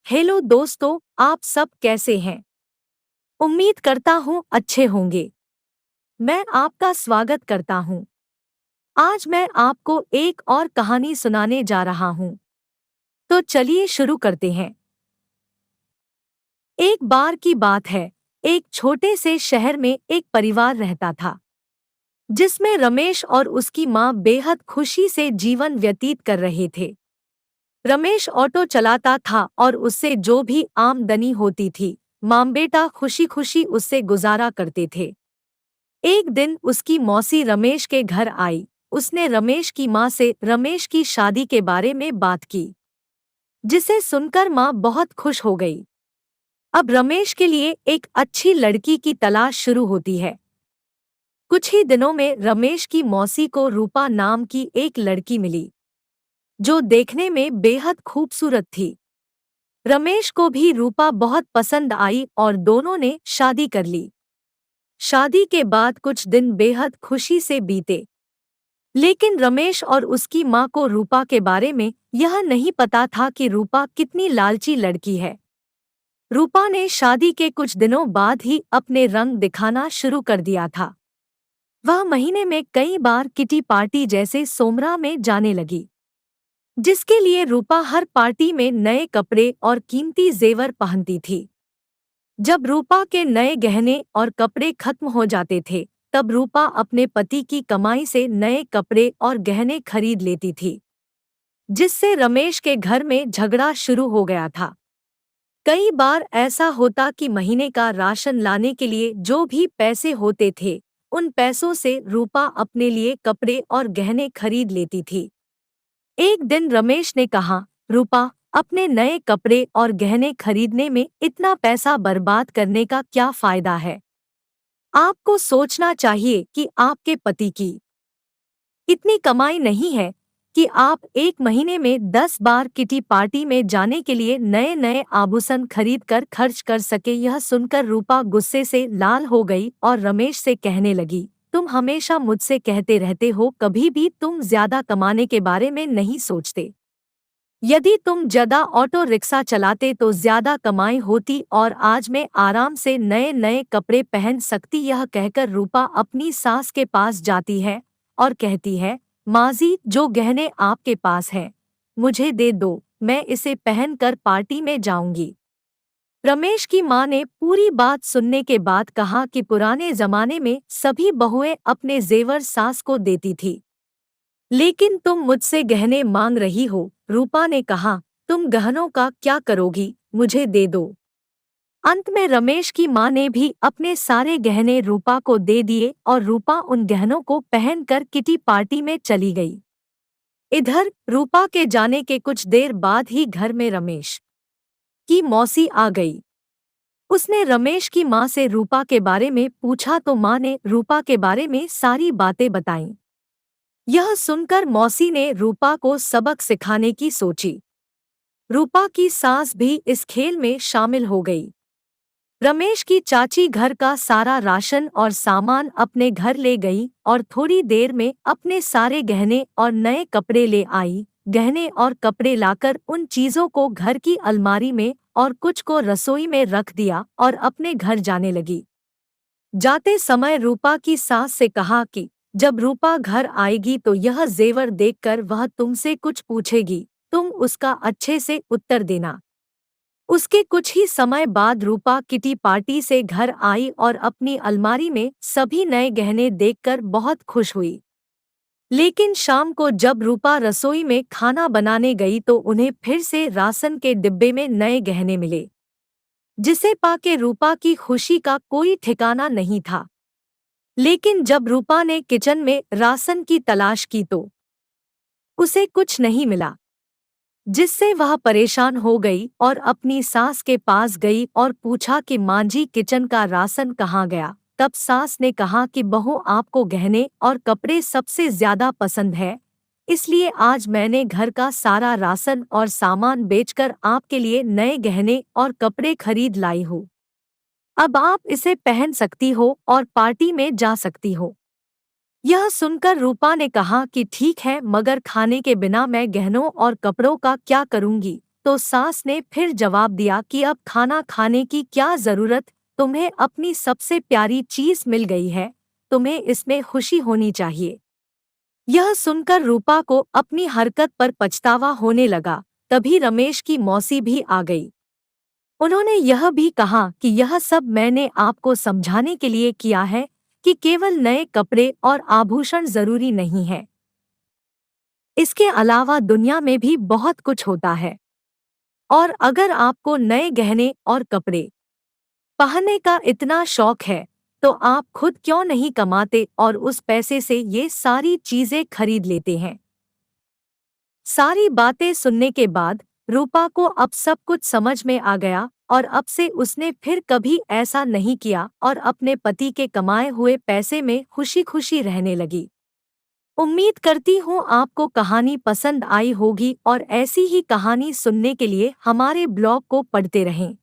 Hello दोस्तों, आप सब कैसे हैं? उम्मीद करता हूँ अच्छे होंगे। मैं आपका स्वागत करता हूँ। आज मैं आपको एक और कहानी सुनाने जा रहा हूँ। तो चलिए शुरू करते हैं। एक बार की बात है, एक छोटे से शहर में एक परिवार रहता था, जिसमें रमेश और उसकी माँ बेहद खुशी से जीवन व्यतीत कर रहे थे। रमेश ऑटो चलाता था और उससे जो भी आमदनी होती थी, माँ बेटा खुशी खुशी उससे गुजारा करते थे। एक दिन उसकी मौसी रमेश के घर आई। उसने रमेश की माँ से रमेश की शादी के बारे में बात की, जिसे सुनकर माँ बहुत खुश हो गई। अब रमेश के लिए एक अच्छी लड़की की तलाश शुरू होती है। कुछ ही दिनों में रमेश की मौसी को रूपा नाम की एक लड़की मिली, जो देखने में बेहद खूबसूरत थी। रमेश को भी रूपा बहुत पसंद आई और दोनों ने शादी कर ली। शादी के बाद कुछ दिन बेहद खुशी से बीते, लेकिन रमेश और उसकी माँ को रूपा के बारे में यह नहीं पता था कि रूपा कितनी लालची लड़की है। रूपा ने शादी के कुछ दिनों बाद ही अपने रंग दिखाना शुरू कर दिया था। वह महीने में कई बार किटी पार्टी जैसे सोमरा में जाने लगी, जिसके लिए रूपा हर पार्टी में नए कपड़े और कीमती जेवर पहनती थी। जब रूपा के नए गहने और कपड़े खत्म हो जाते थे, तब रूपा अपने पति की कमाई से नए कपड़े और गहने खरीद लेती थी, जिससे रमेश के घर में झगड़ा शुरू हो गया था। कई बार ऐसा होता कि महीने का राशन लाने के लिए जो भी पैसे होते थे, उन पैसों से रूपा अपने लिए कपड़े और गहने खरीद लेती थी। एक दिन रमेश ने कहा, रूपा, अपने नए कपड़े और गहने खरीदने में इतना पैसा बर्बाद करने का क्या फायदा है? आपको सोचना चाहिए कि आपके पति की इतनी कमाई नहीं है कि आप एक महीने में 10 बार किटी पार्टी में जाने के लिए नए नए आभूषण खरीद कर खर्च कर सके। यह सुनकर रूपा गुस्से से लाल हो गई और रमेश से कहने लगी, तुम हमेशा मुझसे कहते रहते हो, कभी भी तुम ज्यादा कमाने के बारे में नहीं सोचते। यदि तुम ज्यादा ऑटो रिक्शा चलाते तो ज्यादा कमाई होती और आज मैं आराम से नए नए कपड़े पहन सकती। यह कहकर रूपा अपनी सास के पास जाती है और कहती है, माजी, जो गहने आपके पास हैं, मुझे दे दो, मैं इसे पहनकर पार्टी में जाऊंगी। रमेश की माँ ने पूरी बात सुनने के बाद कहा कि पुराने जमाने में सभी बहुएं अपने जेवर सास को देती थी, लेकिन तुम मुझसे गहने मांग रही हो। रूपा ने कहा, तुम गहनों का क्या करोगी, मुझे दे दो। अंत में रमेश की माँ ने भी अपने सारे गहने रूपा को दे दिए और रूपा उन गहनों को पहनकर किटी पार्टी में चली गई। इधर रूपा के जाने के कुछ देर बाद ही घर में रमेश की मौसी आ गई। उसने रमेश की माँ से रूपा के बारे में पूछा तो माँ ने रूपा के बारे में सारी बातें बताईं। यह सुनकर मौसी ने रूपा को सबक सिखाने की सोची। रूपा की सास भी इस खेल में शामिल हो गई। रमेश की चाची घर का सारा राशन और सामान अपने घर ले गई और थोड़ी देर में अपने सारे गहने और नए कपड़े ले आई। गहने और कपड़े लाकर उन चीजों को घर की अलमारी में और कुछ को रसोई में रख दिया और अपने घर जाने लगी। जाते समय रूपा की सास से कहा कि जब रूपा घर आएगी तो यह जेवर देखकर वह तुमसे कुछ पूछेगी, तुम उसका अच्छे से उत्तर देना। उसके कुछ ही समय बाद रूपा किटी पार्टी से घर आई और अपनी अलमारी में सभी नए गहने देखकर बहुत खुश हुई। लेकिन शाम को जब रूपा रसोई में खाना बनाने गई तो उन्हें फिर से राशन के डिब्बे में नए गहने मिले, जिसे पाके रूपा की खुशी का कोई ठिकाना नहीं था। लेकिन जब रूपा ने किचन में राशन की तलाश की तो उसे कुछ नहीं मिला, जिससे वह परेशान हो गई और अपनी सास के पास गई और पूछा कि माँ जी, किचन का राशन कहाँ गया? तब सास ने कहा कि बहू, आपको गहने और कपड़े सबसे ज्यादा पसंद है, इसलिए आज मैंने घर का सारा राशन और सामान बेचकर आपके लिए नए गहने और कपड़े खरीद लाई हूँ। अब आप इसे पहन सकती हो और पार्टी में जा सकती हो। यह सुनकर रूपा ने कहा कि ठीक है, मगर खाने के बिना मैं गहनों और कपड़ों का क्या करूंगी? तो सास ने फिर जवाब दिया कि अब खाना खाने की क्या जरूरत, तुम्हें अपनी सबसे प्यारी चीज मिल गई है, तुम्हें इसमें खुशी होनी चाहिए। यह सुनकर रूपा को अपनी हरकत पर पछतावा होने लगा। तभी रमेश की मौसी भी आ गई। उन्होंने यह भी कहा कि यह सब मैंने आपको समझाने के लिए किया है कि केवल नए कपड़े और आभूषण जरूरी नहीं है, इसके अलावा दुनिया में भी बहुत कुछ होता है। और अगर आपको नए गहने और कपड़े पहनने का इतना शौक है, तो आप खुद क्यों नहीं कमाते और उस पैसे से ये सारी चीजें खरीद लेते हैं। सारी बातें सुनने के बाद रूपा को अब सब कुछ समझ में आ गया और अब से उसने फिर कभी ऐसा नहीं किया और अपने पति के कमाए हुए पैसे में खुशी खुशी रहने लगी। उम्मीद करती हूँ आपको कहानी पसंद आई होगी और ऐसी ही कहानी सुनने के लिए हमारे ब्लॉग को पढ़ते रहें।